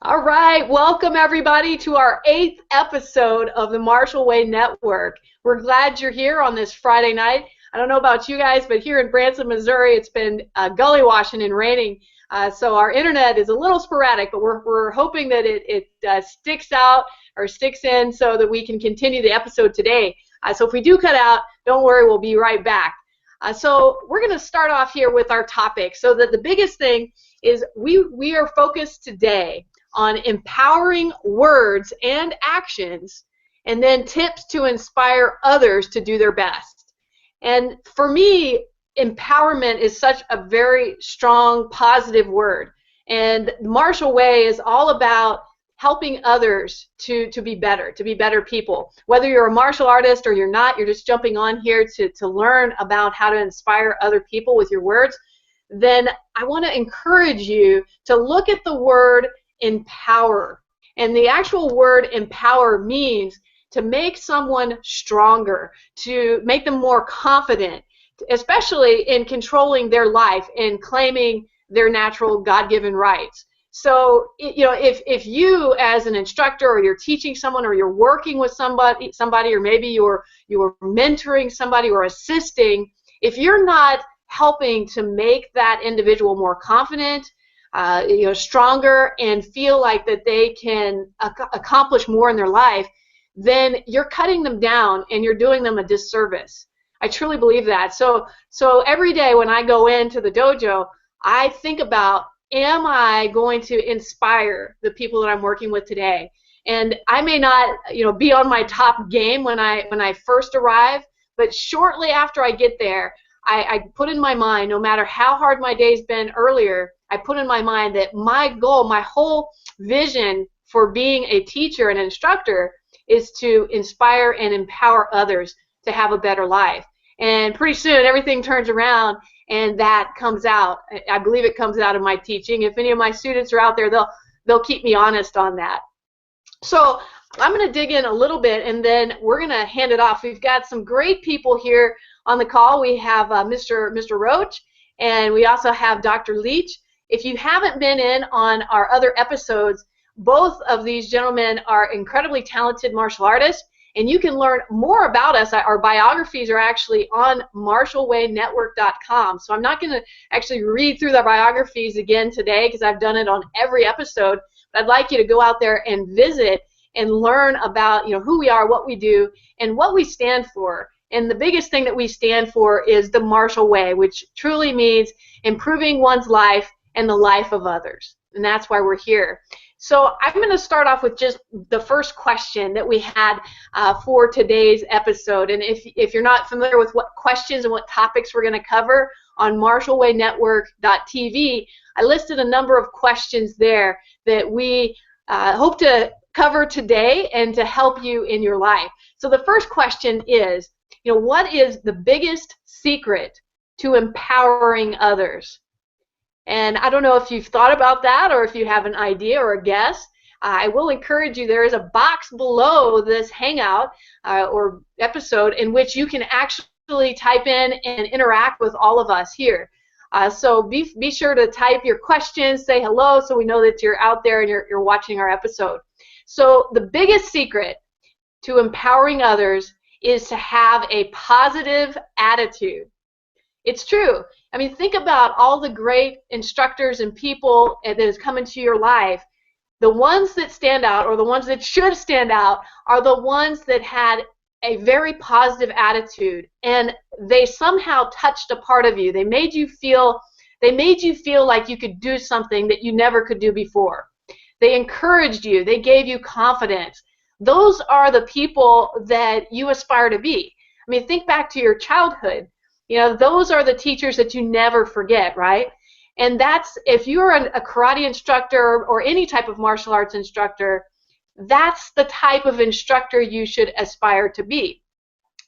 All right, welcome everybody to our 8th episode of the Marshall Way Network. We're glad you're here on this Friday night. I don't know about you guys, but here in Branson, Missouri, it's been gully washing and raining, so our internet is a little sporadic, but we're hoping that it sticks out or sticks in so that we can continue the episode today. So if we do cut out, don't worry, we'll be right back. So we're going to start off here with our topic. So that the biggest thing is we are focused today on empowering words and actions, and then tips to inspire others to do their best. And for me, empowerment is such a very strong, positive word. And Marshall Way is all about helping others to be better people. Whether you're a martial artist or you're not, you're just jumping on here to learn about how to inspire other people with your words, then I want to encourage you to look at the word empower. And the actual word empower means to make someone stronger, to make them more confident, especially in controlling their life and claiming their natural God-given rights. So, if you as an instructor, or you're teaching someone, or you're working with somebody, or maybe you're mentoring somebody or assisting, if you're not helping to make that individual more confident, stronger, and feel like that they can accomplish more in their life, then you're cutting them down and you're doing them a disservice. I truly believe that. So every day when I go into the dojo, I think about, am I going to inspire the people that I'm working with today? And I may not, be on my top game when I first arrive, but shortly after I get there, I put in my mind, no matter how hard my day's been earlier, I put in my mind that my goal, my whole vision for being a teacher and instructor is to inspire and empower others to have a better life. And pretty soon everything turns around and that comes out. I believe it comes out of my teaching. If any of my students are out there, they'll keep me honest on that. So I'm going to dig in a little bit, and then we're going to hand it off. We've got some great people here on the call. We have Mr. Roach, and we also have Dr. Leach. If you haven't been in on our other episodes, both of these gentlemen are incredibly talented martial artists, and you can learn more about us. Our biographies are actually on MarshallWayNetwork.com. So I'm not going to actually read through the biographies again today because I've done it on every episode. But I'd like you to go out there and visit and learn about who we are, what we do, and what we stand for. And the biggest thing that we stand for is the Marshall Way, which truly means improving one's life and the life of others. And that's why we're here. So I'm going to start off with just the first question that we had for today's episode. And if you're not familiar with what questions and what topics we're going to cover on MarshallWayNetwork.tv, I listed a number of questions there that we hope to cover today and to help you in your life. So the first question is, what is the biggest secret to empowering others? And I don't know if you've thought about that or if you have an idea or a guess. I will encourage you, there is a box below this Hangout or episode in which you can actually type in and interact with all of us here. So be sure to type your questions, say hello so we know that you're out there and you're watching our episode. So the biggest secret to empowering others is to have a positive attitude. It's true. I mean, think about all the great instructors and people that has come into your life. The ones that stand out, or the ones that should stand out, are the ones that had a very positive attitude, and they somehow touched a part of you. They made you feel like you could do something that you never could do before. They encouraged you. They gave you confidence. Those are the people that you aspire to be. I mean, think back to your childhood. Those are the teachers that you never forget, right? And that's, if you're a karate instructor or any type of martial arts instructor, that's the type of instructor you should aspire to be.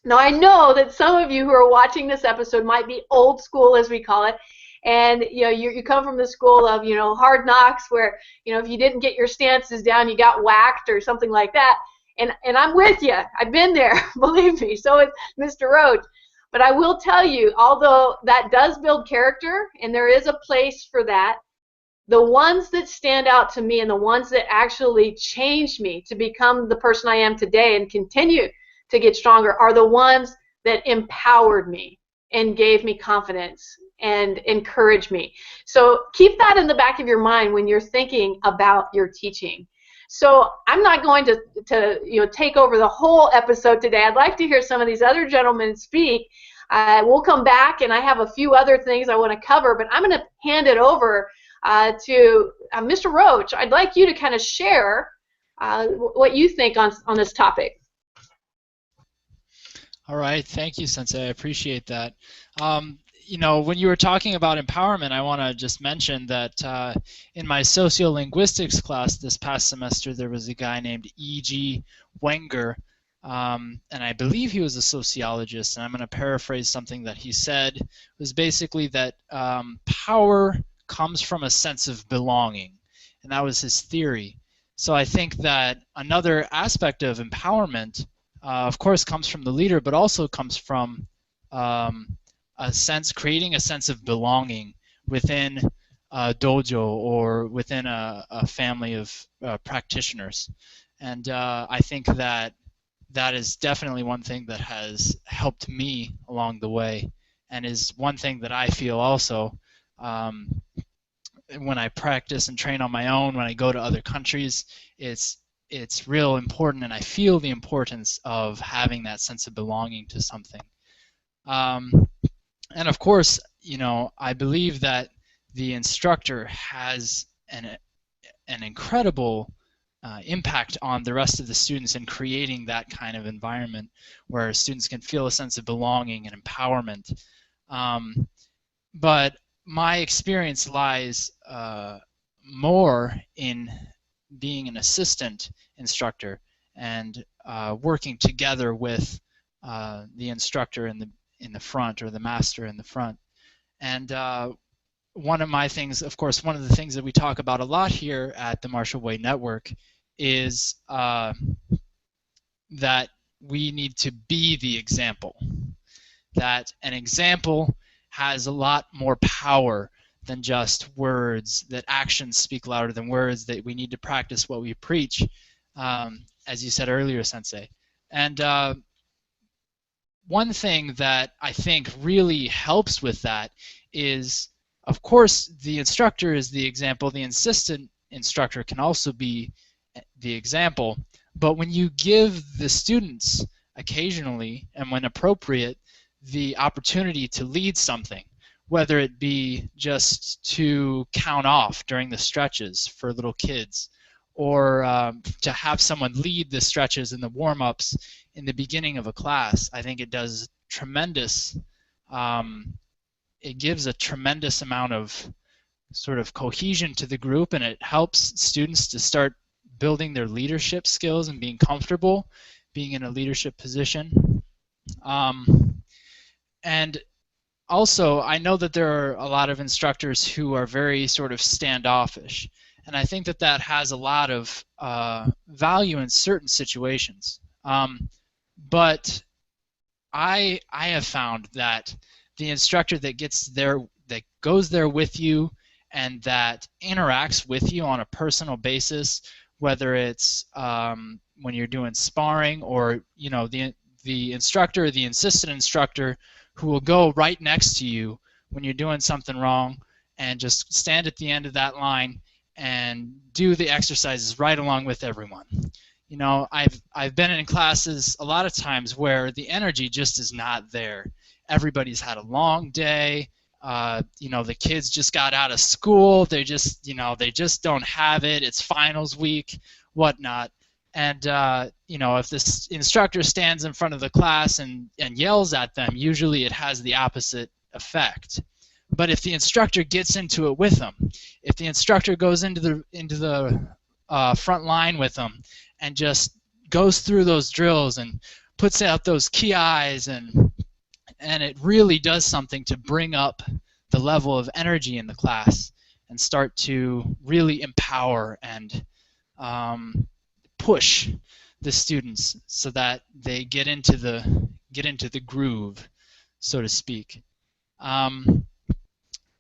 Now, I know that some of you who are watching this episode might be old school, as we call it, and you come from the school of hard knocks, where if you didn't get your stances down, you got whacked or something like that. And I'm with you. I've been there, believe me. So is Mr. Roach. But I will tell you, although that does build character, and there is a place for that, the ones that stand out to me and the ones that actually changed me to become the person I am today and continue to get stronger are the ones that empowered me and gave me confidence and encouraged me. So keep that in the back of your mind when you're thinking about your teaching. So I'm not going to take over the whole episode today. I'd like to hear some of these other gentlemen speak. We'll come back, and I have a few other things I want to cover, but I'm going to hand it over to Mr. Roach. I'd like you to kind of share what you think on this topic. All right, thank you, Sensei. I appreciate that. When you were talking about empowerment, I want to just mention that in my sociolinguistics class this past semester, there was a guy named E.G. Wenger, and I believe he was a sociologist, and I'm going to paraphrase something that he said. It was basically that power comes from a sense of belonging, and that was his theory. So I think that another aspect of empowerment, of course, comes from the leader, but also comes from creating a sense of belonging within a dojo or within a family of practitioners. And I think that that is definitely one thing that has helped me along the way, and is one thing that I feel also when I practice and train on my own, when I go to other countries, it's real important, and I feel the importance of having that sense of belonging to something. And of course, I believe that the instructor has an incredible impact on the rest of the students in creating that kind of environment where students can feel a sense of belonging and empowerment. But my experience lies more in being an assistant instructor and working together with the instructor in the front, or the master in the front. And one of my things, of course, one of the things that we talk about a lot here at the Marshall Way Network is that we need to be the example. That an example has a lot more power than just words, that actions speak louder than words, that we need to practice what we preach, as you said earlier, Sensei. And one thing that I think really helps with that is, of course, the instructor is the example. The assistant instructor can also be the example. But when you give the students occasionally, and when appropriate, the opportunity to lead something, whether it be just to count off during the stretches for little kids, or to have someone lead the stretches and the warm-ups in the beginning of a class, I think it does tremendous, it gives a tremendous amount of sort of cohesion to the group, and it helps students to start building their leadership skills and being comfortable being in a leadership position. And also, I know that there are a lot of instructors who are very sort of standoffish, and I think that that has a lot of value in certain situations. But I have found that the instructor that gets there, that goes there with you, and that interacts with you on a personal basis, whether it's when you're doing sparring, or the instructor, the assistant instructor, who will go right next to you when you're doing something wrong and just stand at the end of that line and do the exercises right along with everyone. I've been in classes a lot of times where the energy just is not there. Everybody's had a long day. The kids just got out of school. They just don't have it. It's finals week, whatnot. And if this instructor stands in front of the class and yells at them, usually it has the opposite effect. But if the instructor gets into it with them, if the instructor goes into the front line with them and just goes through those drills and puts out those key eyes, and it really does something to bring up the level of energy in the class and start to really empower and push the students so that they get into the groove, so to speak.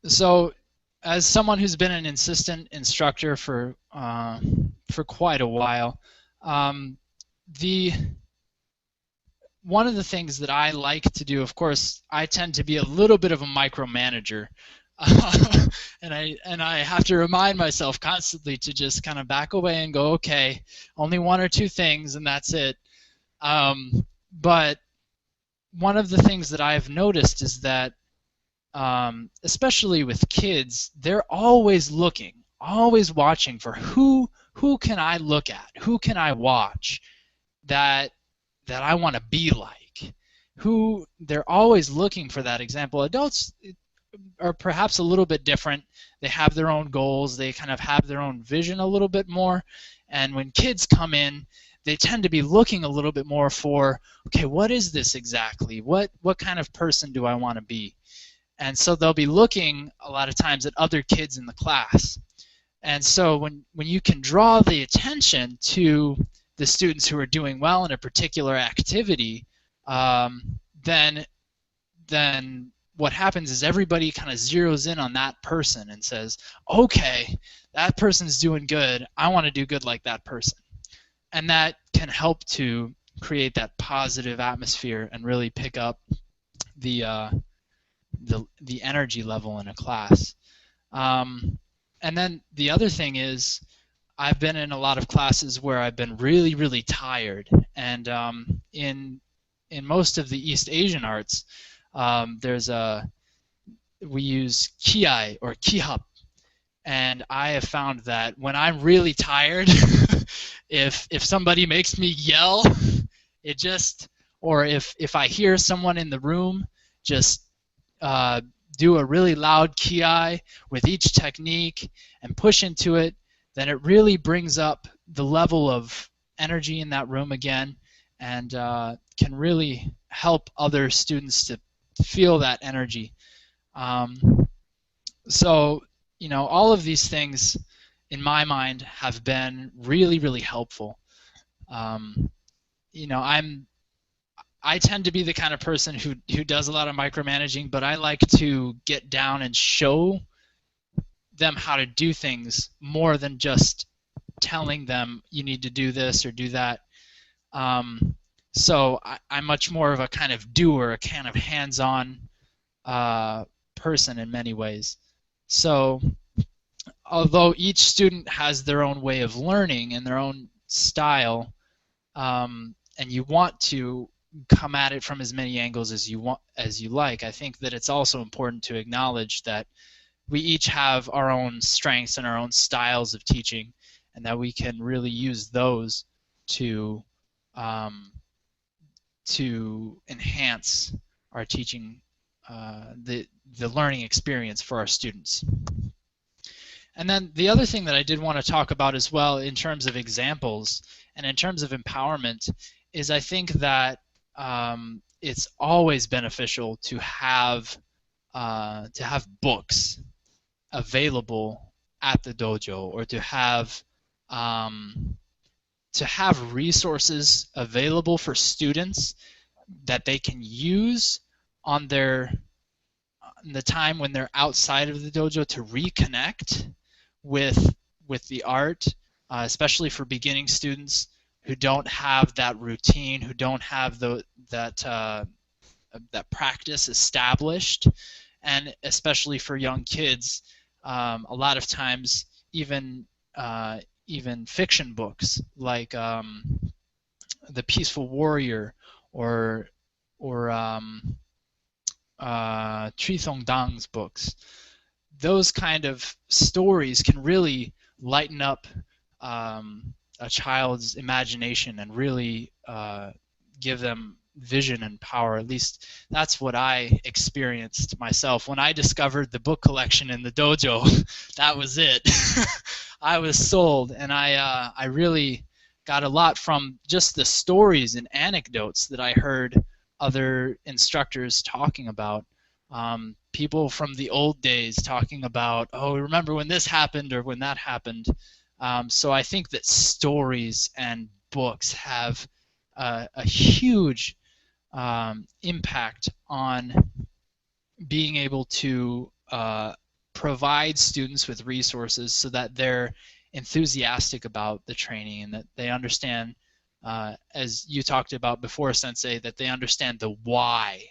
So as someone who's been an assistant instructor for quite a while, the one of the things that I like to do, of course, I tend to be a little bit of a micromanager, and I have to remind myself constantly to just kind of back away and go, okay, only one or two things, and that's it. But one of the things that I've noticed is that, especially with kids, they're always looking, always watching for who can I look at, who can I watch that I want to be like. They're always looking for that example. Adults are perhaps a little bit different. They have their own goals. They kind of have their own vision a little bit more. And when kids come in, they tend to be looking a little bit more for, okay, what is this exactly? What kind of person do I want to be? And so they'll be looking a lot of times at other kids in the class. And so when you can draw the attention to the students who are doing well in a particular activity, then what happens is everybody kind of zeroes in on that person and says, okay, that person's doing good. I want to do good like that person. And that can help to create that positive atmosphere and really pick up the energy level in a class. And then the other thing is, I've been in a lot of classes where I've been really, really tired, and in most of the East Asian arts, we use kiai or kihap, and I have found that when I'm really tired, if somebody makes me yell, or if I hear someone in the room just do a really loud kiai with each technique and push into it, then it really brings up the level of energy in that room again, and can really help other students to feel that energy. So, all of these things, in my mind, have been really, really helpful. I tend to be the kind of person who does a lot of micromanaging, but I like to get down and show them how to do things more than just telling them you need to do this or do that. So I'm much more of a kind of doer, a kind of hands-on person in many ways. So although each student has their own way of learning and their own style, and you want to come at it from as many angles as you like, I think that it's also important to acknowledge that we each have our own strengths and our own styles of teaching, and that we can really use those to enhance our teaching, the learning experience for our students. And then the other thing that I did want to talk about as well in terms of examples and in terms of empowerment is I think that it's always beneficial to have books available at the dojo, or to have resources available for students that they can use on the time when they're outside of the dojo to reconnect with the art, especially for beginning students who don't have that routine, who don't have that practice established, and especially for young kids, a lot of times even fiction books like The Peaceful Warrior or Tri Thong Dang's books. Those kind of stories can really lighten up a child's imagination and really give them vision and power. At least that's what I experienced myself. When I discovered the book collection in the dojo, that was it. I was sold, and I really got a lot from just the stories and anecdotes that I heard other instructors talking about. People from the old days talking about, oh, remember when this happened or when that happened. So I think that stories and books have a huge impact on being able to provide students with resources so that they're enthusiastic about the training and that they understand, as you talked about before, Sensei, that they understand the why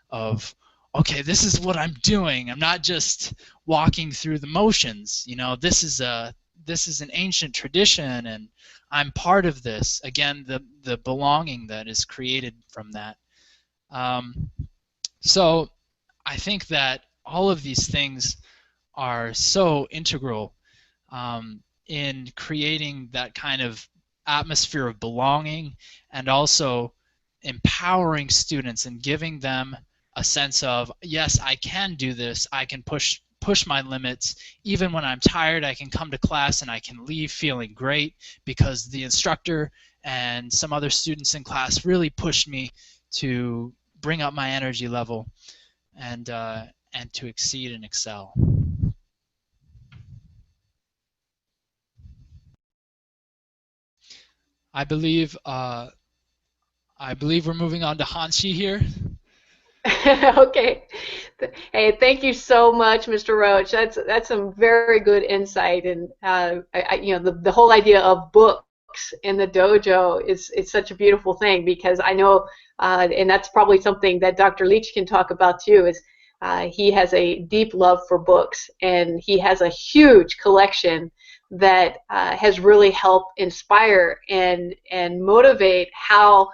of, okay, this is what I'm doing. I'm not just walking through the motions. You know, this is an ancient tradition, and I'm part of this. Again, the belonging that is created from that. So I think that all of these things are so integral in creating that kind of atmosphere of belonging, and also empowering students and giving them a sense of, yes, I can do this, I can push my limits. Even when I'm tired, I can come to class and I can leave feeling great because the instructor and some other students in class really pushed me to bring up my energy level and to exceed and excel. I believe we're moving on to Hanshi here. Okay. Hey, thank you so much, Mr. Roach. That's some very good insight, and you know, the whole idea of books in the dojo is such a beautiful thing, because I know, and that's probably something that Dr. Leach can talk about too. Is he has a deep love for books, and he has a huge collection that has really helped inspire and motivate how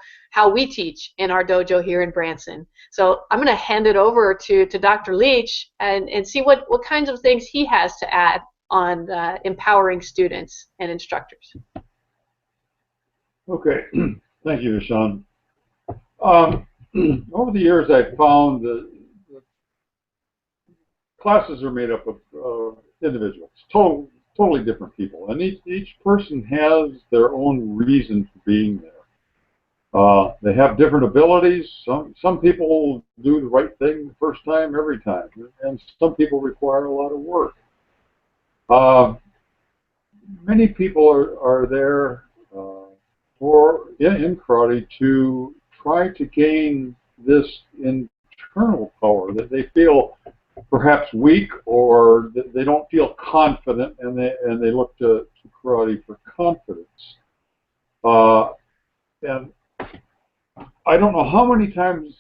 we teach in our dojo here in Branson. So I'm going to hand it over to Dr. Leach and see what kinds of things he has to add on empowering students and instructors. Okay, thank you, Sean. Over the years, I've found that classes are made up of individuals, totally different people, and each person has their own reason for being there. They have different abilities. Some people do the right thing the first time, every time, and some people require a lot of work. Many people are there in karate to try to gain this internal power that they feel perhaps weak, or that they don't feel confident, and they look to karate for confidence. And I don't know how many times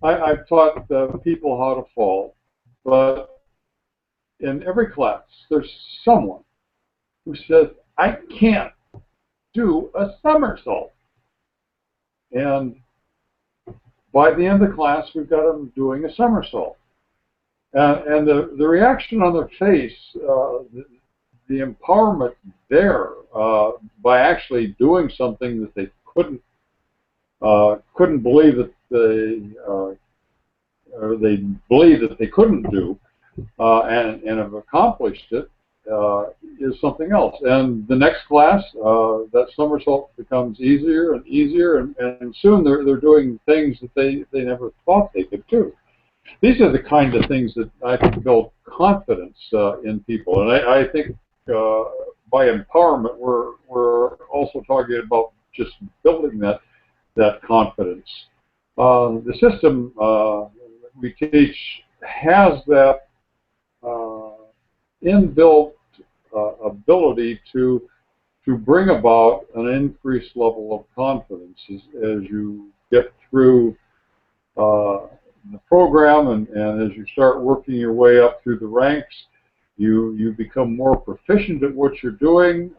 I've taught people how to fall, but in every class there's someone who says, I can't do a somersault. And by the end of the class, we've got them doing a somersault. And the reaction on their face, the empowerment there by actually doing something that they couldn't believe that or they believed that they couldn't do, and have accomplished it, is something else. And the next class, that somersault becomes easier and easier, and soon they're doing things that they never thought they could do. These are the kind of things that I think build confidence in people, and I think by empowerment we're also talking about just building that confidence. The system we teach has that inbuilt ability to bring about an increased level of confidence as you get through the program, and as you start working your way up through the ranks. You become more proficient at what you're doing.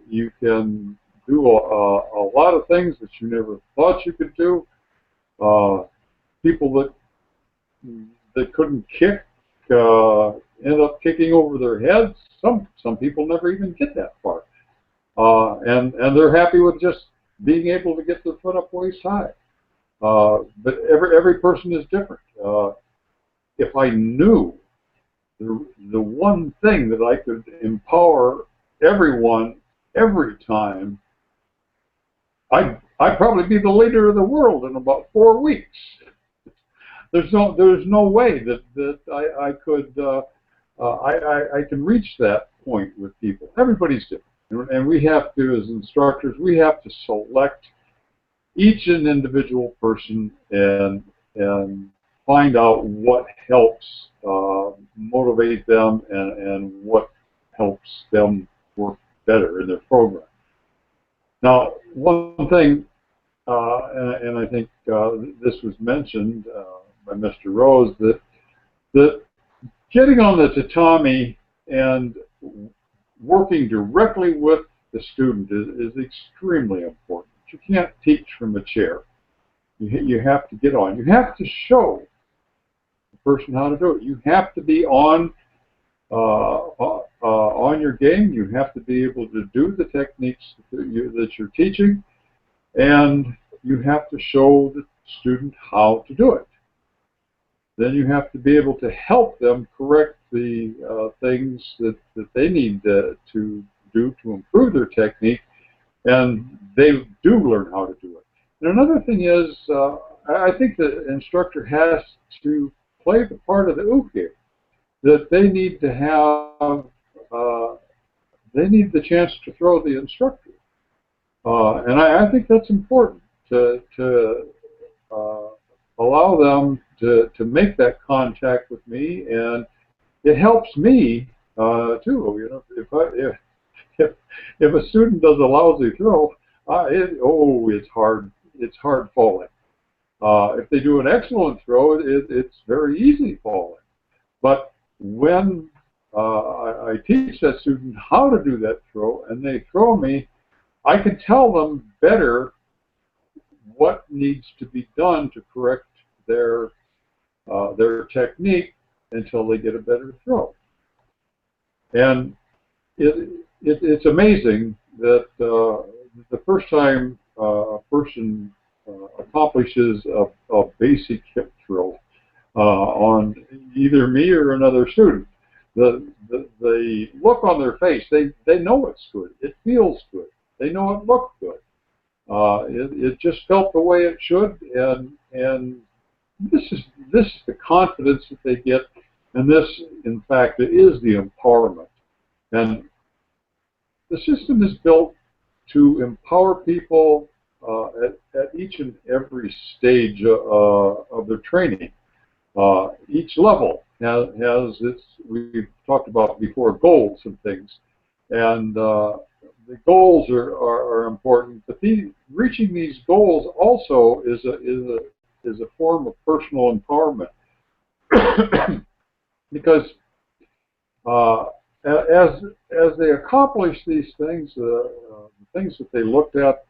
You can do a lot of things that you never thought you could do. People that couldn't kick end up kicking over their heads. Some people never even get that far, and they're happy with just being able to get their foot up waist high. But every person is different. If I knew the one thing that I could empower everyone every time, I'd probably be the leader of the world in about 4 weeks. There's no way that I could I can reach that point with people. Everybody's different, and we have to, as instructors, we have to select each an individual person and find out what helps motivate them and what helps them work better in their program. Now, one thing, and I think this was mentioned by Mr. Rose, that getting on the tatami and working directly with the student is extremely important. You can't teach from a chair. You have to get on. You have to show the person how to do it. You have to be on your game. You have to be able to do the techniques that you're teaching, and you have to show the student how to do it. Then you have to be able to help them correct the things that they need to do to improve their technique, and they do learn how to do it. And another thing is, I think the instructor has to play the part of the uke, that they need to have, they need the chance to throw the instructor. And I think that's important to allow them to make that contact with me, and it helps me too. You know, if a student does a lousy throw, it's hard. It's hard falling. If they do an excellent throw, it's very easy falling. But when I teach that student how to do that throw, and they throw me, I can tell them better what needs to be done to correct their technique until they get a better throw. And it's amazing that the first time a person accomplishes a basic hip throw on either me or another student, the look on their face, they know it's good. It feels good. They know it looked good. It just felt the way it should, and this is the confidence that they get, and this, in fact, is the empowerment. And the system is built to empower people at each and every stage of their training. Each level has its, we've talked about before, goals and things, and the goals are important. But reaching these goals also is a form of personal empowerment, because as they accomplish these things, the things that they looked at,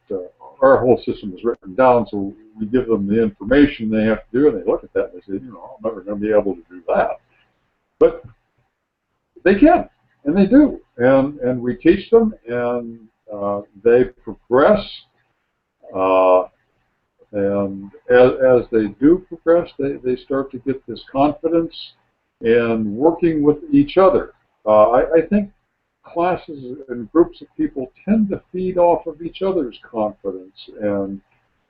our whole system is written down, so we give them the information they have to do, and they look at that and they say, you know, I'm never going to be able to do that. But they can, and they do, and we teach them, and they progress, and as they do progress, they start to get this confidence and working with each other. I think classes and groups of people tend to feed off of each other's confidence and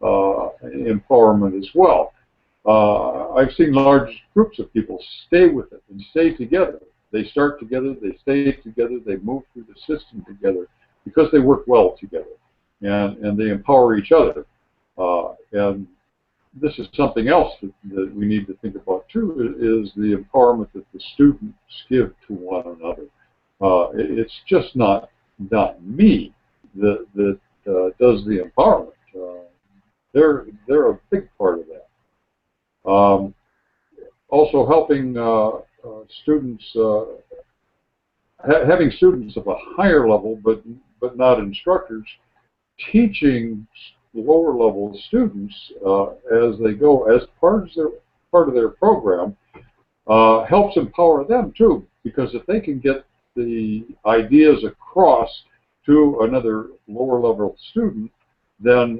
empowerment as well. I've seen large groups of people stay with it and stay together. They start together, they stay together, they move through the system together because they work well together, and they empower each other. And this is something else that we need to think about too, is the empowerment that the students give to one another. It's just not me that does the empowerment. They're a big part of that. Also helping students, having students of a higher level, but not instructors, teaching lower level students as they go as part of their program, helps empower them too, because if they can get the ideas across to another lower level student, then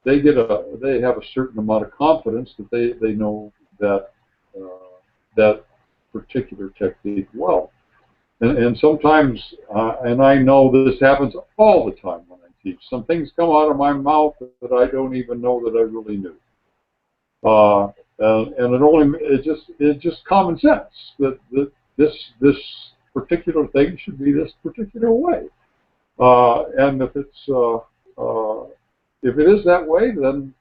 they have a certain amount of confidence that they know that that particular technique well. And sometimes, and I know this happens all the time when I teach, some things come out of my mouth that I don't even know that I really knew. And it's just common sense that this particular thing should be this particular way. And if it is that way, then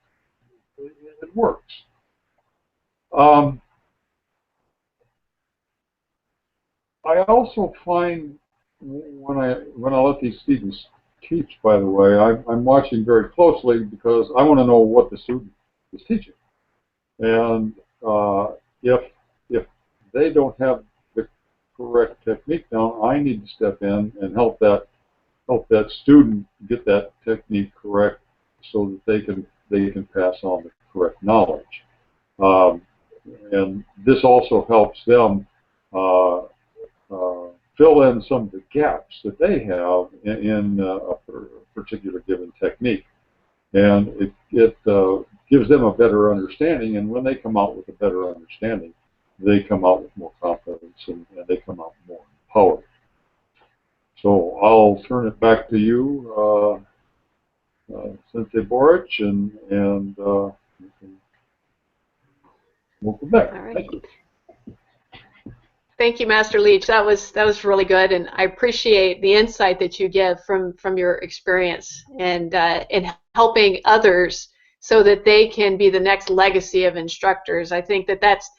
it works. Um, I also find when I let these students teach, by the way, I'm watching very closely because I want to know what the student is teaching. And if they don't have the correct technique down, I need to step in and help that student get that technique correct so that they can pass on the correct knowledge. And this also helps them fill in some of the gaps that they have in a particular given technique. And it gives them a better understanding, and when they come out with a better understanding, they come out with more confidence and they come out more empowered. So I'll turn it back to you, Sensei Boric, and we'll go back. All right. Thank you. Thank you, Master Leach. That was really good, and I appreciate the insight that you give from your experience and in helping others so that they can be the next legacy of instructors. I think that's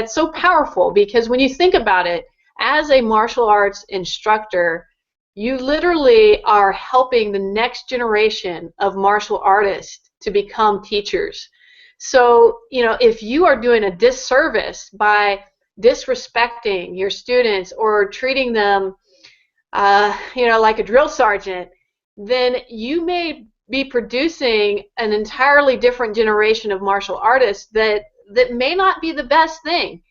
so powerful because when you think about it, as a martial arts instructor, you literally are helping the next generation of martial artists to become teachers. So, if you are doing a disservice by disrespecting your students or treating them, like a drill sergeant, then you may be producing an entirely different generation of martial artists that may not be the best thing.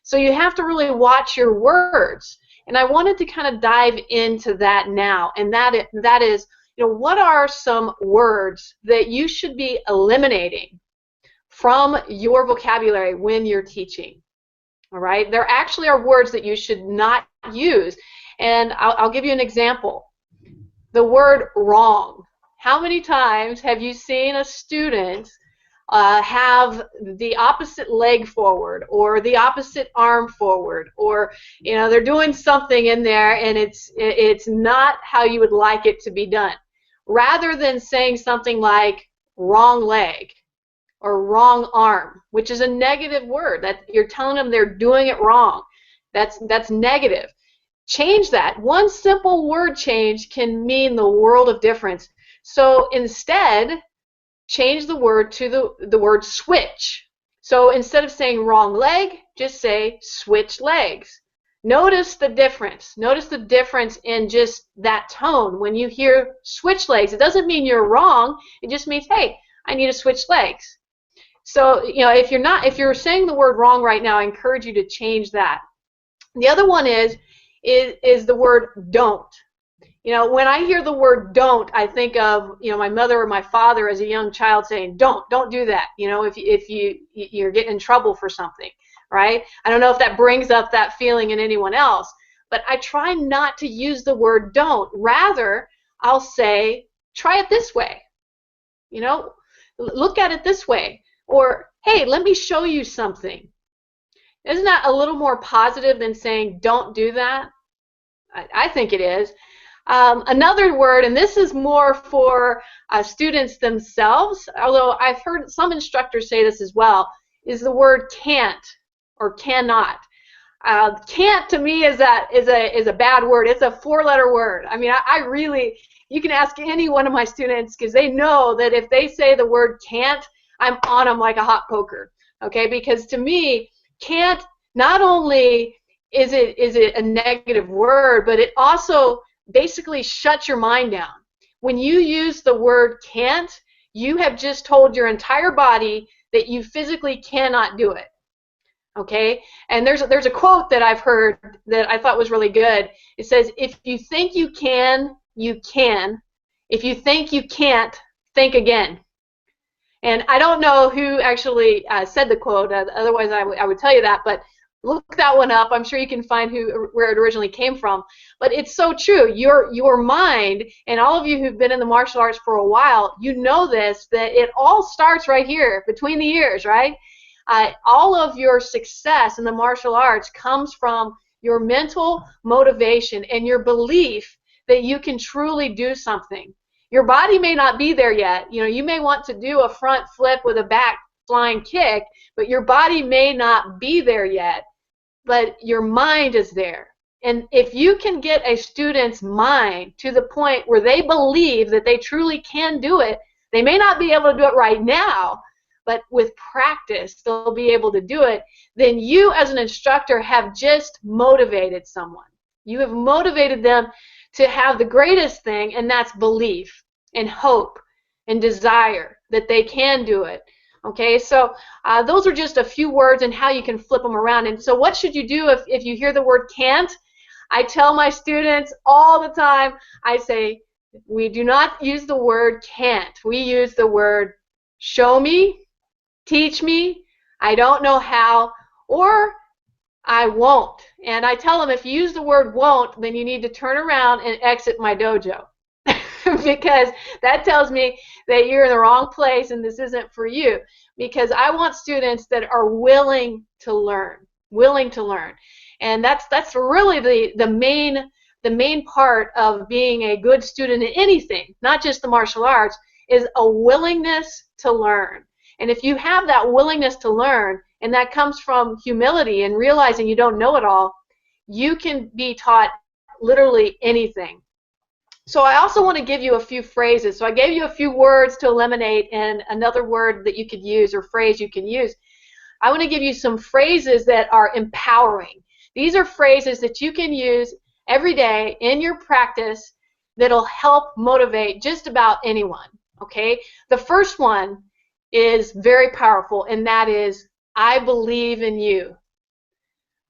So you have to really watch your words. And I wanted to kind of dive into that now, and that is, what are some words that you should be eliminating from your vocabulary when you're teaching? All right, there actually are words that you should not use, and I'll give you an example. The word wrong. How many times have you seen a student have the opposite leg forward or the opposite arm forward, or they're doing something in there and it's not how you would like it to be done? Rather than saying something like wrong leg or wrong arm, which is a negative word, that you're telling them they're doing it wrong. That's negative. Change that. One simple word change can mean the world of difference. So instead, change the word to the word switch. So instead of saying wrong leg, just say switch legs. Notice the difference. Notice the difference in just that tone. When you hear switch legs, it doesn't mean you're wrong. It just means, hey, I need to switch legs. So, if you're saying the word wrong right now, I encourage you to change that. The other one is the word don't. When I hear the word don't, I think of, my mother or my father as a young child saying, don't do that, if you're getting in trouble for something, right? I don't know if that brings up that feeling in anyone else, but I try not to use the word don't. Rather, I'll say, try it this way, look at it this way. Or, hey, let me show you something. Isn't that a little more positive than saying don't do that? I think it is. Another word, and this is more for students themselves, although I've heard some instructors say this as well, is the word can't or cannot. Can't to me is a bad word. It's a four-letter word. I mean, I really, you can ask any one of my students because they know that if they say the word can't, I'm on them like a hot poker, okay? Because to me, can't, not only is it a negative word, but it also basically shuts your mind down. When you use the word can't, you have just told your entire body that you physically cannot do it, okay? And there's a quote that I've heard that I thought was really good. It says, if you think you can, you can. If you think you can't, think again. And I don't know who actually said the quote, otherwise I would tell you that, but look that one up. I'm sure you can find where it originally came from. But it's so true. Your mind, and all of you who've been in the martial arts for a while, you know this, that it all starts right here, between the ears, right? All of your success in the martial arts comes from your mental motivation and your belief that you can truly do something. Your body may not be there yet. You may want to do a front flip with a back flying kick, but your body may not be there yet, but your mind is there. And if you can get a student's mind to the point where they believe that they truly can do it, they may not be able to do it right now, but with practice they'll be able to do it, then you as an instructor have just motivated someone. You have motivated them to have the greatest thing, and that's belief and hope and desire that they can do it. Okay, so those are just a few words and how you can flip them around. And so what should you do if you hear the word can't? I tell my students all the time, I say, we do not use the word can't. We use the word show me, teach me, I don't know how, or I won't. And I tell them if you use the word won't, then you need to turn around and exit my dojo. Because that tells me that you're in the wrong place and this isn't for you. Because I want students that are willing to learn, and that's really the main part of being a good student in anything, not just the martial arts, is a willingness to learn. And if you have that willingness to learn, and that comes from humility and realizing you don't know it all, you can be taught literally anything. So I also want to give you a few phrases. So I gave you a few words to eliminate and another word that you could use or phrase you can use. I want to give you some phrases that are empowering. These are phrases that you can use every day in your practice that'll help motivate just about anyone. Okay? The first one is very powerful, and that is, I believe in you.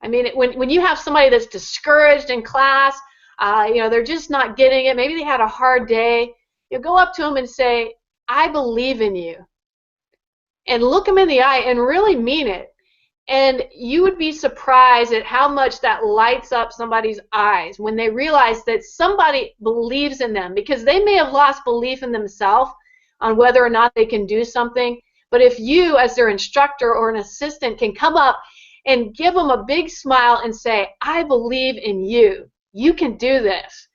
I mean, when you have somebody that's discouraged in class, they're just not getting it, maybe they had a hard day, you go up to them and say, I believe in you. And look them in the eye and really mean it. And you would be surprised at how much that lights up somebody's eyes when they realize that somebody believes in them, because they may have lost belief in themselves on whether or not they can do something. But if you, as their instructor or an assistant, can come up and give them a big smile and say, I believe in you. You can do this.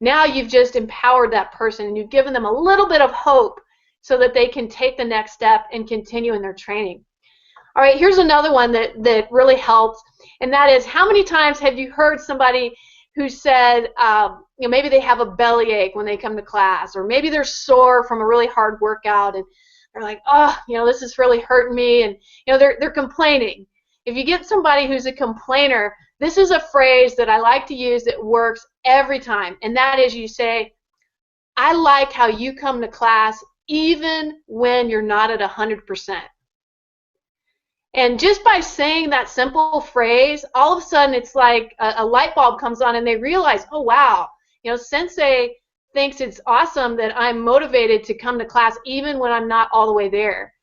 Now you've just empowered that person and you've given them a little bit of hope so that they can take the next step and continue in their training. All right, here's another one that really helps, and that is, how many times have you heard somebody who said, maybe they have a bellyache when they come to class, or maybe they're sore from a really hard workout, and they're like, oh, this is really hurting me, and they're complaining. If you get somebody who's a complainer, this is a phrase that I like to use that works every time, and that is, you say, I like how you come to class even when you're not at 100%. And just by saying that simple phrase, all of a sudden it's like a light bulb comes on and they realize, oh wow, Sensei thinks it's awesome that I'm motivated to come to class even when I'm not all the way there.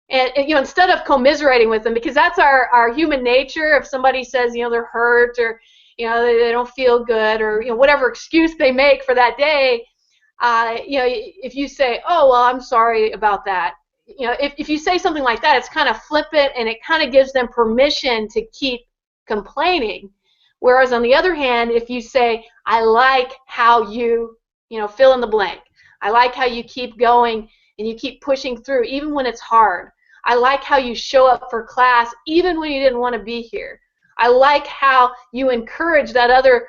And instead of commiserating with them, because that's our human nature, if somebody says they're hurt, or they don't feel good, or whatever excuse they make for that day, if you say, oh well, I'm sorry about that, if you say something like that, it's kind of flippant and it kind of gives them permission to keep complaining. Whereas on the other hand, if you say, I like how you, fill in the blank. I like how you keep going and you keep pushing through even when it's hard. I like how you show up for class even when you didn't want to be here. I like how you encourage that other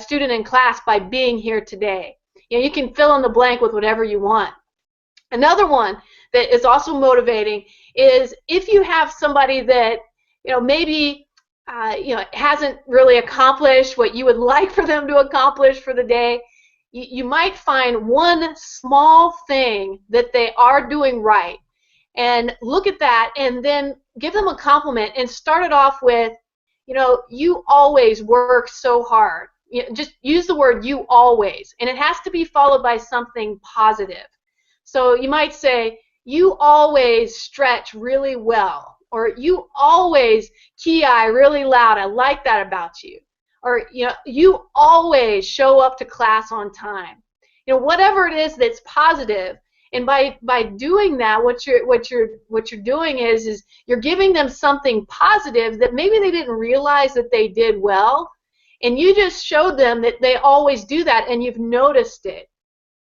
student in class by being here today. You can fill in the blank with whatever you want. Another one that is also motivating is if you have somebody that maybe hasn't really accomplished what you would like for them to accomplish for the day, you might find one small thing that they are doing right, and look at that and then give them a compliment and start it off with, you always work so hard. Just use the word you always, and it has to be followed by something positive. So you might say, you always stretch really well, or you always ki really loud. I like that about you. Or you always show up to class on time. Whatever it is that's positive. And by doing that, what you're doing is you're giving them something positive that maybe they didn't realize that they did well, and you just showed them that they always do that, and you've noticed it.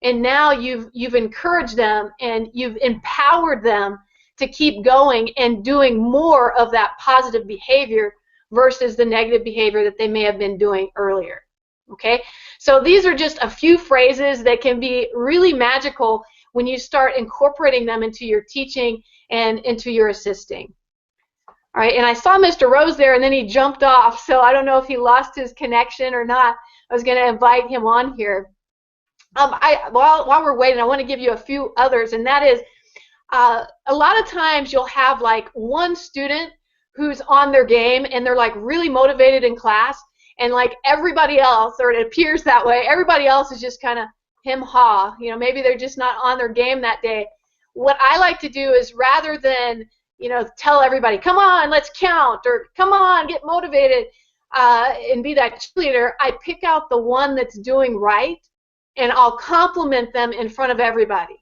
And now you've encouraged them and you've empowered them to keep going and doing more of that positive behavior versus the negative behavior that they may have been doing earlier. Okay, so these are just a few phrases that can be really magical when you start incorporating them into your teaching and into your assisting. All right, and I saw Mr. Rose there, and then he jumped off, so I don't know if he lost his connection or not. I was going to invite him on here. While we're waiting, I want to give you a few others, and that is a lot of times you'll have like one student who's on their game, and they're like really motivated in class, and like everybody else, or it appears that way, everybody else is just kind of him-ha. You know, maybe they're just not on their game that day. What I like to do is, rather than, you know, tell everybody, come on, let's count, or come on, get motivated, and be that cheerleader, I pick out the one that's doing right, and I'll compliment them in front of everybody.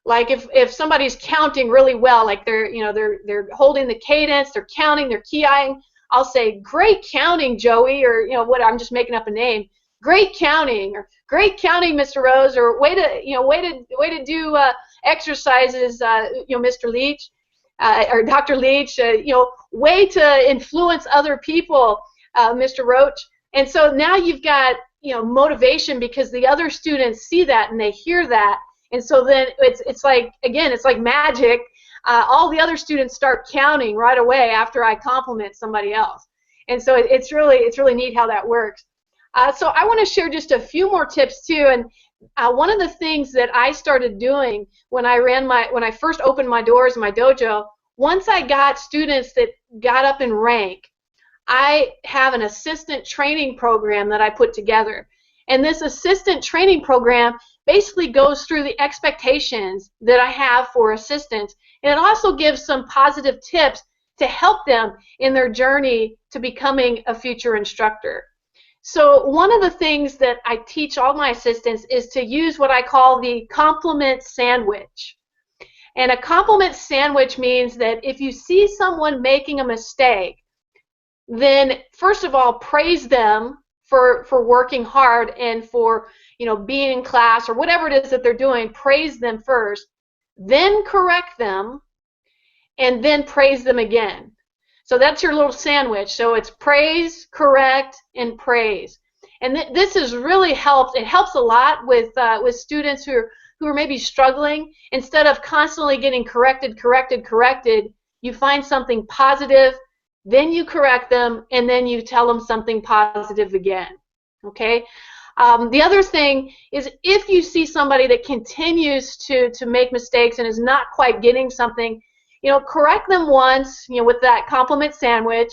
Like if somebody's counting really well, like they're holding the cadence, they're counting, they're key-eyeing, I'll say, great counting, Joey, or, you know, what, I'm just making up a name. Great counting, or great counting, Mr. Rose, or way to do exercises, you know, Mr. Leach, or Dr. Leach, you know, way to influence other people, Mr. Roach. And so now you've got, you know, motivation, because the other students see that and they hear that, and so then it's like, again, it's like magic. All the other students start counting right away after I compliment somebody else, and so it's really neat how that works. So I want to share just a few more tips too. And one of the things that I started doing when I first opened my doors in my dojo, once I got students that got up in rank, I have an assistant training program that I put together. And this assistant training program basically goes through the expectations that I have for assistants, and it also gives some positive tips to help them in their journey to becoming a future instructor. So one of the things that I teach all my assistants is to use what I call the compliment sandwich. And a compliment sandwich means that if you see someone making a mistake, then first of all, praise them for working hard and for, you know, being in class or whatever it is that they're doing. Praise them first, then correct them, and then praise them again. So that's your little sandwich. So it's praise, correct, and praise. And this has really helped. It helps a lot with students who are maybe struggling. Instead of constantly getting corrected, you find something positive, then you correct them, and then you tell them something positive again. Okay? The other thing is, if you see somebody that continues to make mistakes and is not quite getting something, you know, correct them once, you know, with that compliment sandwich.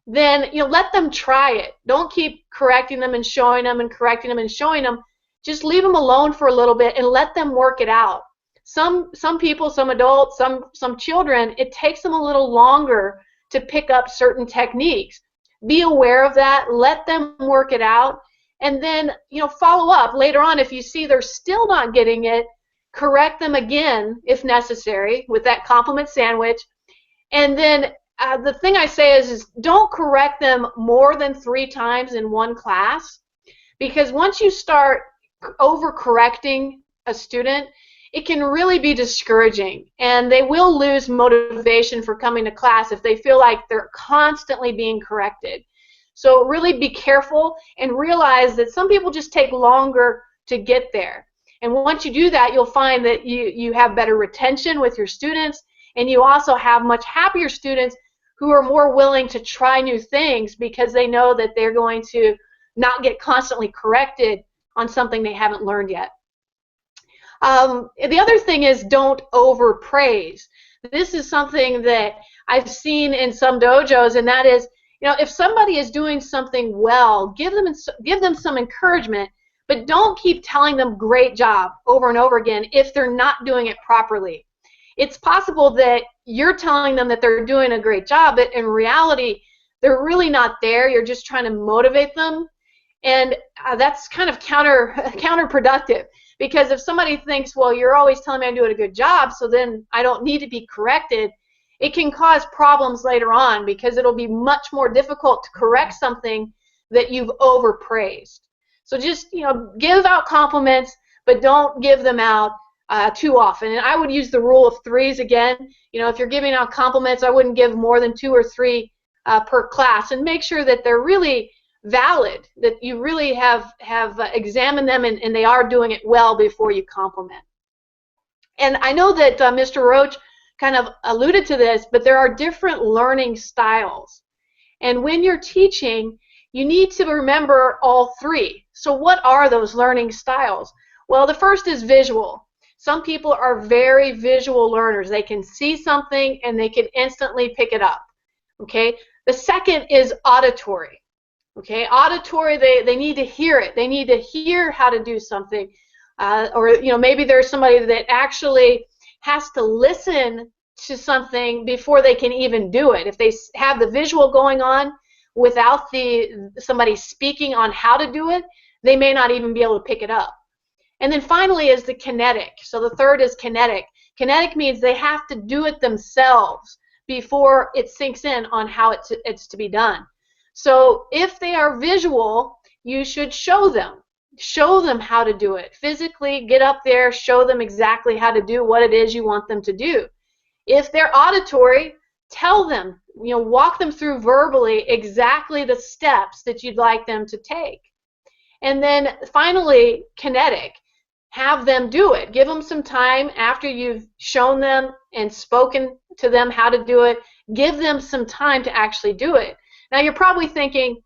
Then, you know, let them try it. Don't keep correcting them and showing them and correcting them and showing them. Just leave them alone for a little bit and let them work it out. Some people, some adults, some children, it takes them a little longer to pick up certain techniques. Be aware of that. Let them work it out, and then, you know, follow up later on. If you see they're still not getting it, correct them again if necessary with that compliment sandwich. And then the thing I say is don't correct them more than 3 times in one class, because once you start overcorrecting a student, it can really be discouraging, and they will lose motivation for coming to class if they feel like they're constantly being corrected. So really be careful and realize that some people just take longer to get there. And once you do that, you'll find that you have better retention with your students, and you also have much happier students who are more willing to try new things because they know that they're going to not get constantly corrected on something they haven't learned yet. The other thing is, don't overpraise. This is something that I've seen in some dojos, and that is, you know, if somebody is doing something well, give them some encouragement, but don't keep telling them great job over and over again if they're not doing it properly. It's possible that you're telling them that they're doing a great job, but in reality, they're really not there. You're just trying to motivate them, and that's kind of counterproductive. Because if somebody thinks, well, you're always telling me I'm doing a good job, so then I don't need to be corrected, it can cause problems later on, because it'll be much more difficult to correct something that you've overpraised. So just, you know, give out compliments, but don't give them out too often. And I would use the rule of threes again. You know, if you're giving out compliments, I wouldn't give more than 2 or 3 per class, and make sure that they're really valid, that you really have examined them and they are doing it well before you compliment. And I know that Mr. Roach kind of alluded to this, but there are different learning styles. And when you're teaching, you need to remember all 3. So what are those learning styles? Well, the first is visual. Some people are very visual learners. They can see something and they can instantly pick it up. Okay? The second is auditory. Okay? Auditory, they need to hear it. They need to hear how to do something. Or, you know, maybe there's somebody that actually has to listen to something before they can even do it. If they have the visual going on without somebody speaking on how to do it, they may not even be able to pick it up. And then finally is the kinetic. So the third is kinetic. Kinetic means they have to do it themselves before it sinks in on how it's to be done. So if they are visual, you should show them. Show them how to do it. Physically, get up there, show them exactly how to do what it is you want them to do. If they're auditory, tell them, you know, walk them through verbally exactly the steps that you'd like them to take. And then finally, kinetic. Have them do it. Give them some time after you've shown them and spoken to them how to do it. Give them some time to actually do it. Now you're probably thinking,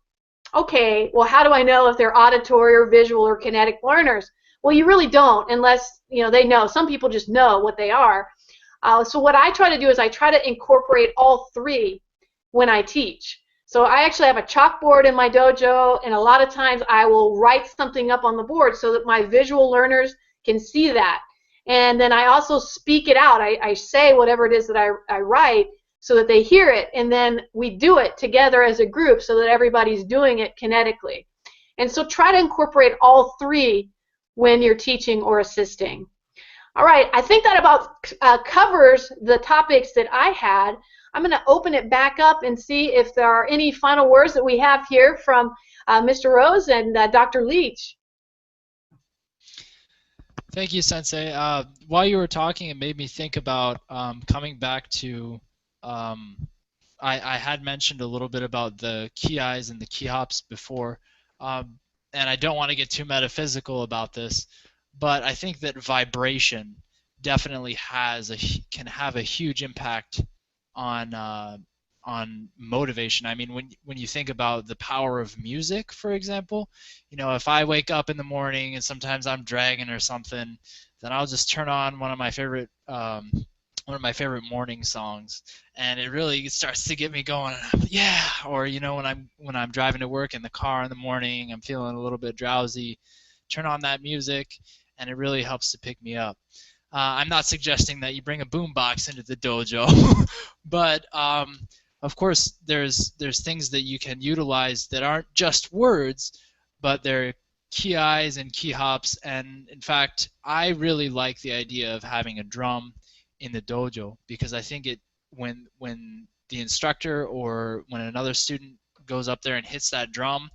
okay, well, how do I know if they're auditory or visual or kinetic learners? Well, you really don't unless, you know, they know. Some people just know what they are. So what I try to do is I try to incorporate all 3 when I teach. So I actually have a chalkboard in my dojo, and a lot of times I will write something up on the board so that my visual learners can see that. And then I also speak it out. I say whatever it is that I write so that they hear it, and then we do it together as a group so that everybody's doing it kinetically. And so try to incorporate all 3 when you're teaching or assisting. All right, I think that about covers the topics that I had. I'm going to open it back up and see if there are any final words that we have here from Mr. Rose and Dr. Leach. Thank you, Sensei. While you were talking, it made me think about coming back to, I had mentioned a little bit about the ki-eyes and the ki-hops before, and I don't want to get too metaphysical about this, but I think that vibration definitely can have a huge impact on motivation. I mean, when you think about the power of music, for example, you know, if I wake up in the morning and sometimes I'm dragging or something, then I'll just turn on one of my favorite morning songs, and it really starts to get me going. Yeah. Or, you know, when I'm driving to work in the car in the morning, I'm feeling a little bit drowsy, turn on that music, and it really helps to pick me up. I'm not suggesting that you bring a boombox into the dojo, but of course there's things that you can utilize that aren't just words, but they're ki-eyes and ki-hops. And in fact, I really like the idea of having a drum in the dojo, because I think when the instructor or when another student goes up there and hits that drum,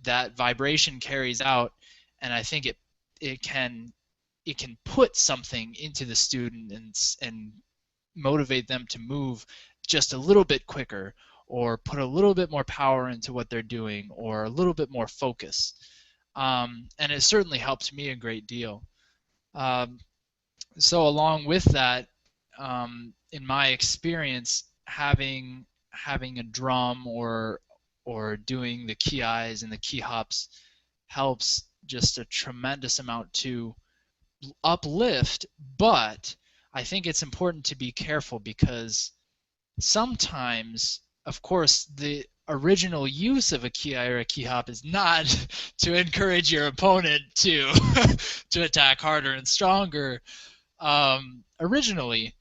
that vibration carries out, and I think it can put something into the student and motivate them to move just a little bit quicker, or put a little bit more power into what they're doing, or a little bit more focus. And it certainly helped me a great deal. So along with that, in my experience, having a drum or doing the ki-eyes and the ki-hops helps just a tremendous amount to uplift. But I think it's important to be careful, because sometimes, of course, the original use of a ki-eye or a ki-hop is not to encourage your opponent to to attack harder and stronger originally.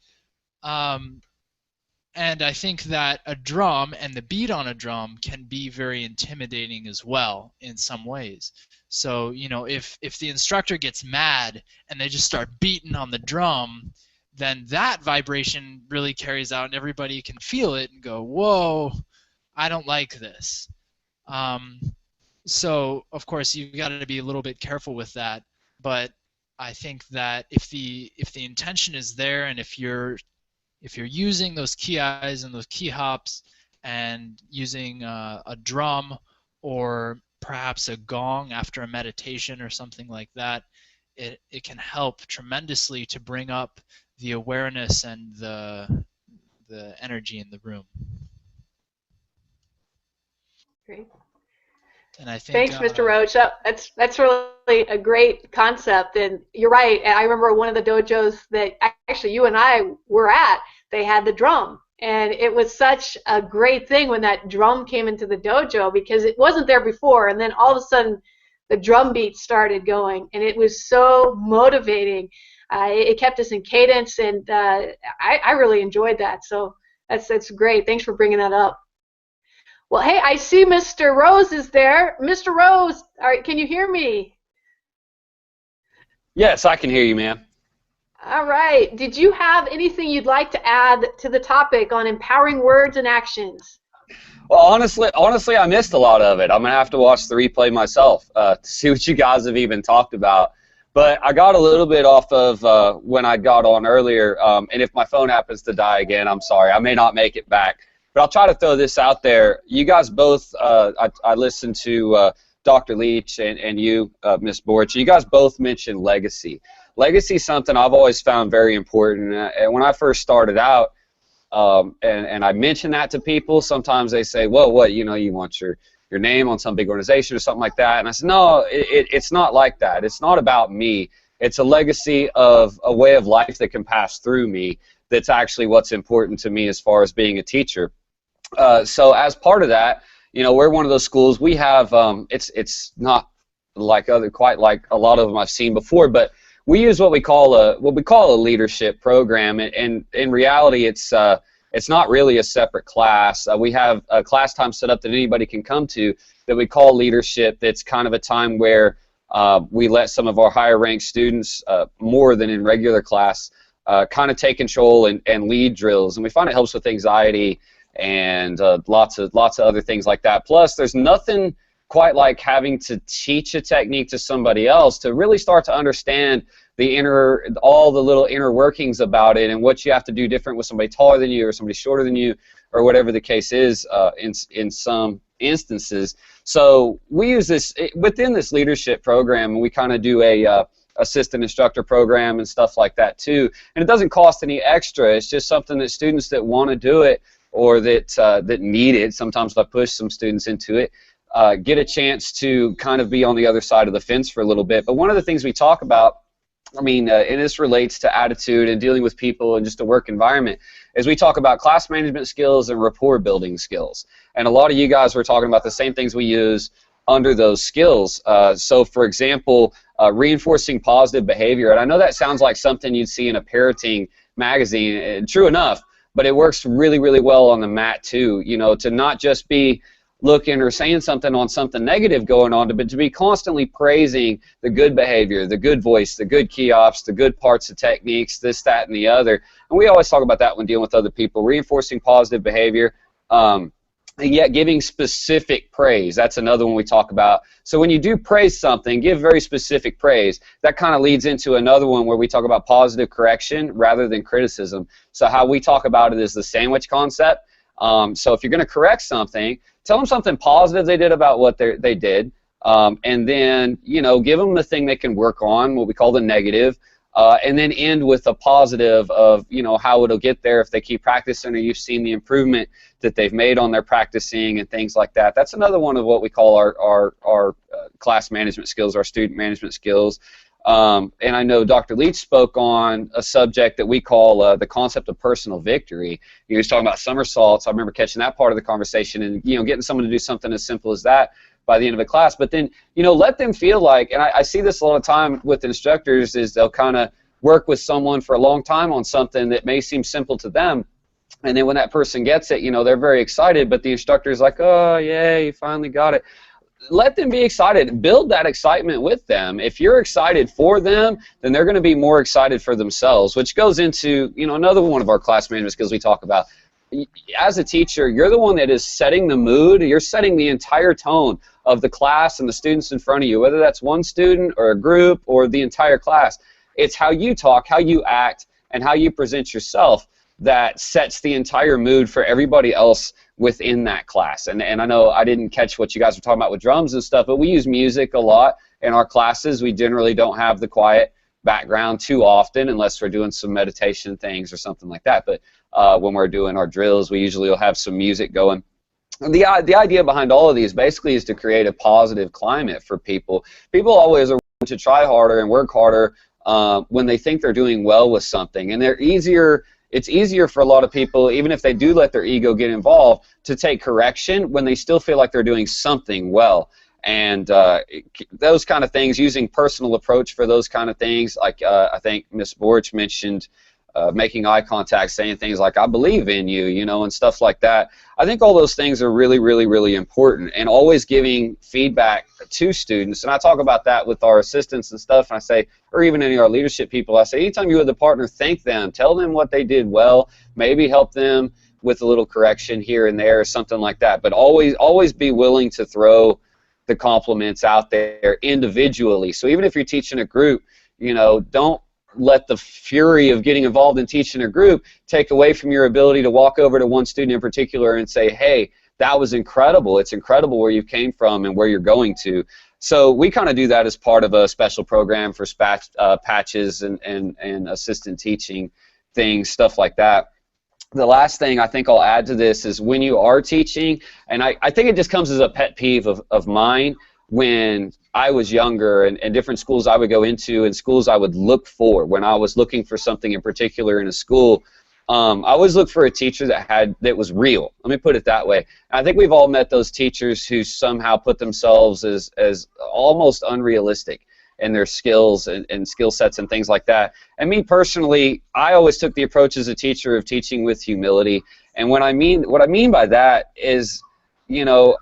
And I think that a drum and the beat on a drum can be very intimidating as well in some ways. So, you know, if the instructor gets mad and they just start beating on the drum, then that vibration really carries out and everybody can feel it and go, whoa, I don't like this. So, of course, you've got to be a little bit careful with that. But I think that if the intention is there, and if you're using those key eyes and those key hops and using a drum or perhaps a gong after a meditation or something like that, it can help tremendously to bring up the awareness and the energy in the room. Great. And I think, thanks, Mr. Roach. That's really a great concept, and you're right. And I remember one of the dojos that actually you and I were at, they had the drum, and it was such a great thing when that drum came into the dojo, because it wasn't there before, and then all of a sudden the drum beat started going, and it was so motivating. It kept us in cadence, and I really enjoyed that. So that's great. Thanks for bringing that up. Well, hey, I see Mr. Rose is there. Mr. Rose, all right, can you hear me? Yes, I can hear you, ma'am. All right. Did you have anything you'd like to add to the topic on empowering words and actions? Well, honestly, I missed a lot of it. I'm going to have to watch the replay myself to see what you guys have even talked about. But I got a little bit off of when I got on earlier, and if my phone happens to die again, I'm sorry. I may not make it back. But I'll try to throw this out there. You guys both, I listened to Dr. Leach and you, Ms. Borch. You guys both mentioned legacy. Legacy is something I've always found very important. And when I first started out, and I mention that to people, sometimes they say, well, what, you want your name on some big organization or something like that. And I said, no, it's not like that. It's not about me. It's a legacy of a way of life that can pass through me. That's actually what's important to me as far as being a teacher. So as part of that, we're one of those schools. We have it's not like quite like a lot of them I've seen before, but we use what we call a leadership program, and in reality, it's not really a separate class. We have a class time set up that anybody can come to that we call leadership. That's kind of a time where we let some of our higher ranked students, more than in regular class, kind of take control and lead drills, and we find it helps with anxiety and lots of other things like that. Plus, there's nothing quite like having to teach a technique to somebody else to really start to understand all the little inner workings about it and what you have to do different with somebody taller than you or somebody shorter than you or whatever the case is in some instances. So we use this within this leadership program, and we kind of do a assistant instructor program and stuff like that too. And it doesn't cost any extra. It's just something that students that want to do it or that need it, sometimes I push some students into it, get a chance to kind of be on the other side of the fence for a little bit. But one of the things we talk about, and this relates to attitude and dealing with people and just a work environment, is we talk about class management skills and rapport building skills. And a lot of you guys were talking about the same things we use under those skills. So for example, reinforcing positive behavior. And I know that sounds like something you'd see in a parenting magazine, and true enough, but it works really, really well on the mat too, to not just be looking or saying something on something negative going on, but to be constantly praising the good behavior, the good voice, the good key ops, the good parts of techniques, this, that, and the other. And we always talk about that when dealing with other people, reinforcing positive behavior, and yet giving specific praise. That's another one we talk about. So when you do praise something, give very specific praise. That kind of leads into another one where we talk about positive correction rather than criticism. So how we talk about it is the sandwich concept. So if you're going to correct something, tell them something positive they did about what they did, and then give them the thing they can work on, what we call the negative, and then end with a positive of how it'll get there if they keep practicing or you've seen the improvement that they've made on their practicing and things like that. That's another one of what we call our class management skills, our student management skills. And I know Dr. Leach spoke on a subject that we call the concept of personal victory. He was talking about somersaults. I remember catching that part of the conversation and getting someone to do something as simple as that by the end of a class. But then let them feel like, and I see this a lot of time with instructors, is they'll kind of work with someone for a long time on something that may seem simple to them, and then when that person gets it, they're very excited, but the instructor's like, oh yeah, you finally got it. Let them be excited. Build that excitement with them. If you're excited for them, then they're going to be more excited for themselves, which goes into another one of our class management skills we talk about as a teacher, you're the one that is setting the mood. You're setting the entire tone of the class and the students in front of you, whether that's one student or a group or the entire class. It's how you talk, how you act, and how you present yourself that sets the entire mood for everybody else within that class. And I know I didn't catch what you guys were talking about with drums and stuff, but we use music a lot in our classes. We generally don't have the quiet background too often unless we're doing some meditation things or something like that. But when we're doing our drills, we usually will have some music going. The idea behind all of these basically is to create a positive climate for people. People always are willing to try harder and work harder when they think they're doing well with something, and it's easier for a lot of people, even if they do let their ego get involved, to take correction when they still feel like they're doing something well. And those kind of things, using personal approach for those kind of things, like I think Ms. Borch mentioned making eye contact, saying things like, I believe in you, you know, and stuff like that. I think all those things are really, really, really important, and always giving feedback to students. And I talk about that with our assistants and stuff, and I say, or even any of our leadership people, I say, anytime you're with a partner, thank them, tell them what they did well, maybe help them with a little correction here and there or something like that. But always be willing to throw the compliments out there individually. So even if you're teaching a group, you know, don't let the fury of getting involved in teaching a group take away from your ability to walk over to one student in particular and say, hey, that was incredible. It's incredible where you came from and where you're going to. So we kind of do that as part of a special program for patches and assistant teaching things, stuff like that. The last thing I think I'll add to this is when you are teaching, and I think it just comes as a pet peeve of mine, when I was younger and different schools I would go into and schools I would look for when I was looking for something in particular in a school, I always looked for a teacher that was real. Let me put it that way. And I think we've all met those teachers who somehow put themselves as almost unrealistic in their skills and skill sets and things like that. And me personally, I always took the approach as a teacher of teaching with humility. And what I mean by that is, you know,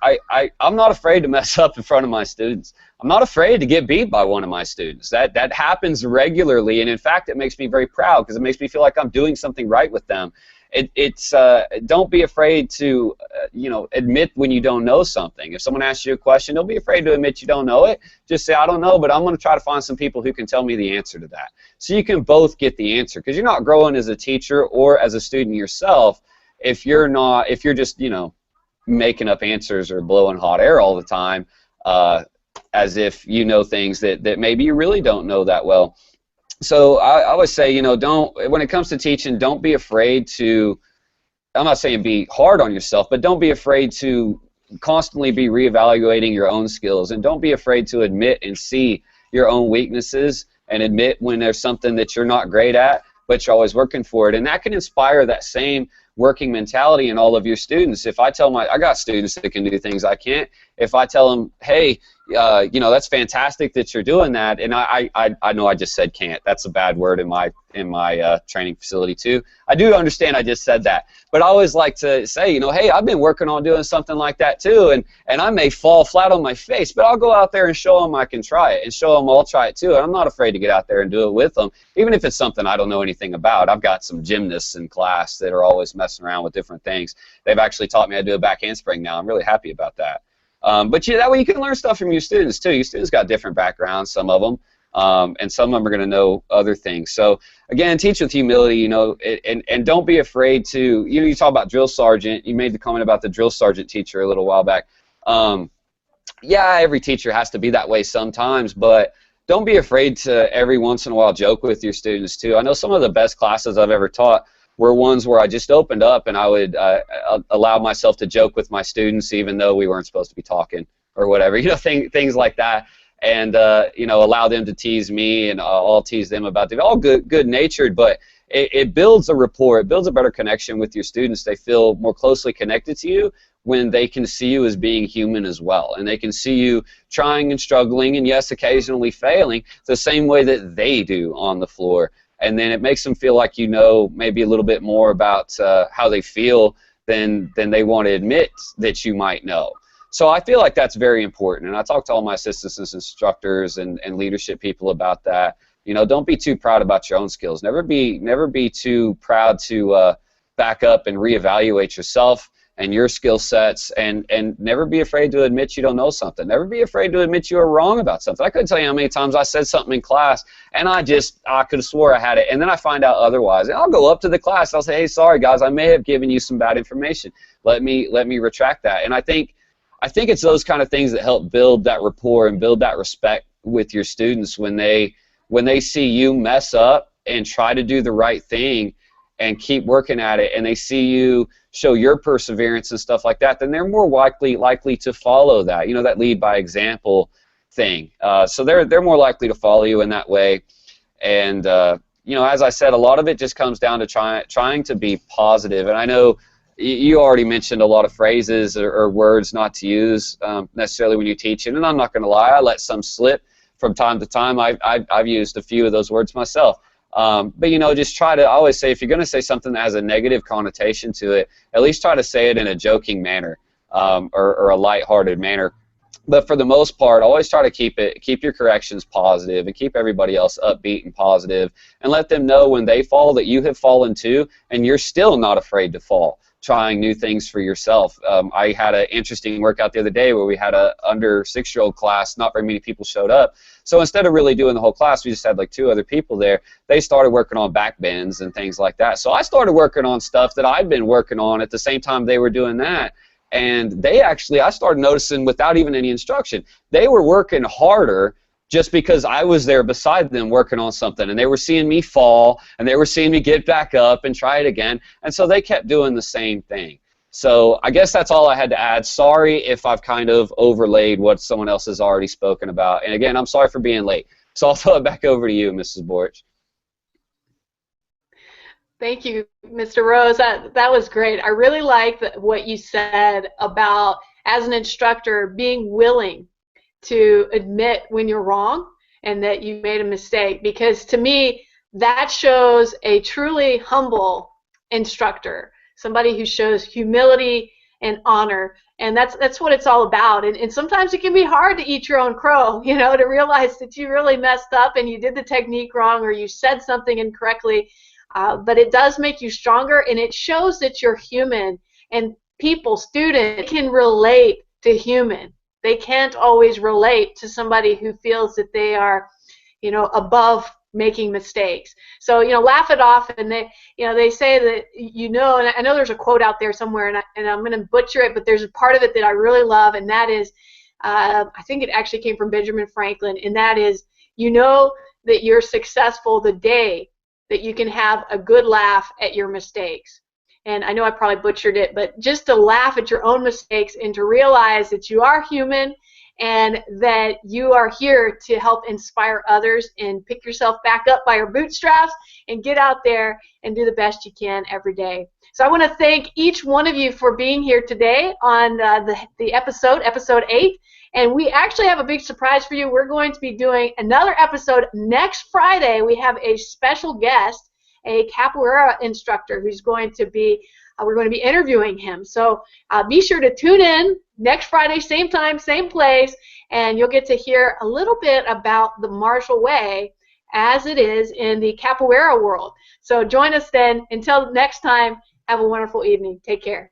I'm not afraid to mess up in front of my students. I'm not afraid to get beat by one of my students. That happens regularly, and in fact, it makes me very proud because it makes me feel like I'm doing something right with them. Don't be afraid to, you know, admit when you don't know something. If someone asks you a question, don't be afraid to admit you don't know it. Just say, I don't know, but I'm going to try to find some people who can tell me the answer to that. So you can both get the answer, because you're not growing as a teacher or as a student yourself if you're just, you know, making up answers or blowing hot air all the time, as if you know things that maybe you really don't know that well. So I always say, you know, when it comes to teaching, don't be afraid to, I'm not saying be hard on yourself, but don't be afraid to constantly be reevaluating your own skills, and don't be afraid to admit and see your own weaknesses and admit when there's something that you're not great at, but you're always working for it. And that can inspire that same working mentality in all of your students. If I tell I got students that can do things I can't, if I tell them, hey, you know, that's fantastic that you're doing that, and I know I just said can't. That's a bad word in my training facility too. I do understand I just said that, but I always like to say, you know, hey, I've been working on doing something like that too, and I may fall flat on my face, but I'll go out there and show them I can try it, and show them I'll try it too, and I'm not afraid to get out there and do it with them, even if it's something I don't know anything about. I've got some gymnasts in class that are always messing around with different things. They've actually taught me how to do a back handspring now. I'm really happy about that. But yeah, that way you can learn stuff from your students too. Your students got different backgrounds, some of them, and some of them are going to know other things. So again, teach with humility, you know, and don't be afraid to, you know, you talk about drill sergeant. You made the comment about the drill sergeant teacher a little while back. Yeah, every teacher has to be that way sometimes, but don't be afraid to every once in a while joke with your students too. I know some of the best classes I've ever taught were ones where I just opened up and I would allow myself to joke with my students even though we weren't supposed to be talking or whatever, you know, things like that, and you know, allow them to tease me and I'll tease them about it. All good-natured, but it builds a rapport, it builds a better connection with your students. They feel more closely connected to you when they can see you as being human as well, and they can see you trying and struggling and yes, occasionally failing the same way that they do on the floor. And then it makes them feel like you know maybe a little bit more about how they feel than they want to admit that you might know. So I feel like that's very important, and I talk to all my assistants and instructors and leadership people about that. You know, don't be too proud about your own skills. Never be too proud to back up and reevaluate yourself and your skill sets, and never be afraid to admit you don't know something. Never be afraid to admit you are wrong about something. I couldn't tell you how many times I said something in class and I could have swore I had it, and then I find out otherwise. And I'll go up to the class, I'll say, hey, sorry guys, I may have given you some bad information. Let me retract that. And I think it's those kind of things that help build that rapport and build that respect with your students when they see you mess up and try to do the right thing and keep working at it, and they see you show your perseverance and stuff like that, then they're more likely to follow that. You know, that lead by example thing. So they're more likely to follow you in that way. And you know, as I said, a lot of it just comes down to trying to be positive. And I know you already mentioned a lot of phrases or words not to use necessarily when you teach, and I'm not going to lie, I let some slip from time to time. I've used a few of those words myself. But you know, just try to, I always say, if you're going to say something that has a negative connotation to it, at least try to say it in a joking manner or a lighthearted manner. But for the most part, always try to keep your corrections positive and keep everybody else upbeat and positive, and let them know when they fall that you have fallen too, and you're still not afraid to fall, trying new things for yourself. I had an interesting workout the other day where we had a under 6-year-old class. Not very many people showed up. So instead of really doing the whole class, we just had like 2 other people there. They started working on back bends and things like that. So I started working on stuff that I'd been working on at the same time they were doing that. And I started noticing without even any instruction, they were working harder just because I was there beside them working on something, and they were seeing me fall, and they were seeing me get back up and try it again, and so they kept doing the same thing. So I guess that's all I had to add. Sorry if I've kind of overlaid what someone else has already spoken about, and again, I'm sorry for being late. So I'll throw it back over to you, Mrs. Borch. Thank you, Mr. Rose. That was great. I really like what you said about, as an instructor, being willing to admit when you're wrong and that you made a mistake, because to me that shows a truly humble instructor, somebody who shows humility and honor, and that's what it's all about. And sometimes it can be hard to eat your own crow, you know, to realize that you really messed up and you did the technique wrong or you said something incorrectly, but it does make you stronger, and it shows that you're human, and students can relate to human. They can't always relate to somebody who feels that they are, you know, above making mistakes. So, you know, laugh it off, and they say that, you know, and I know there's a quote out there somewhere, and I'm going to butcher it, but there's a part of it that I really love, and that is, I think it actually came from Benjamin Franklin, and that is, you know that you're successful the day that you can have a good laugh at your mistakes. And I know I probably butchered it, but just to laugh at your own mistakes and to realize that you are human and that you are here to help inspire others, and pick yourself back up by your bootstraps and get out there and do the best you can every day. So I want to thank each one of you for being here today on the episode 8. And we actually have a big surprise for you. We're going to be doing another episode next Friday. We have a special guest, a capoeira instructor who's going to be, we're going to be interviewing him. So be sure to tune in next Friday, same time, same place, and you'll get to hear a little bit about the martial way as it is in the capoeira world. So join us then. Until next time, have a wonderful evening. Take care.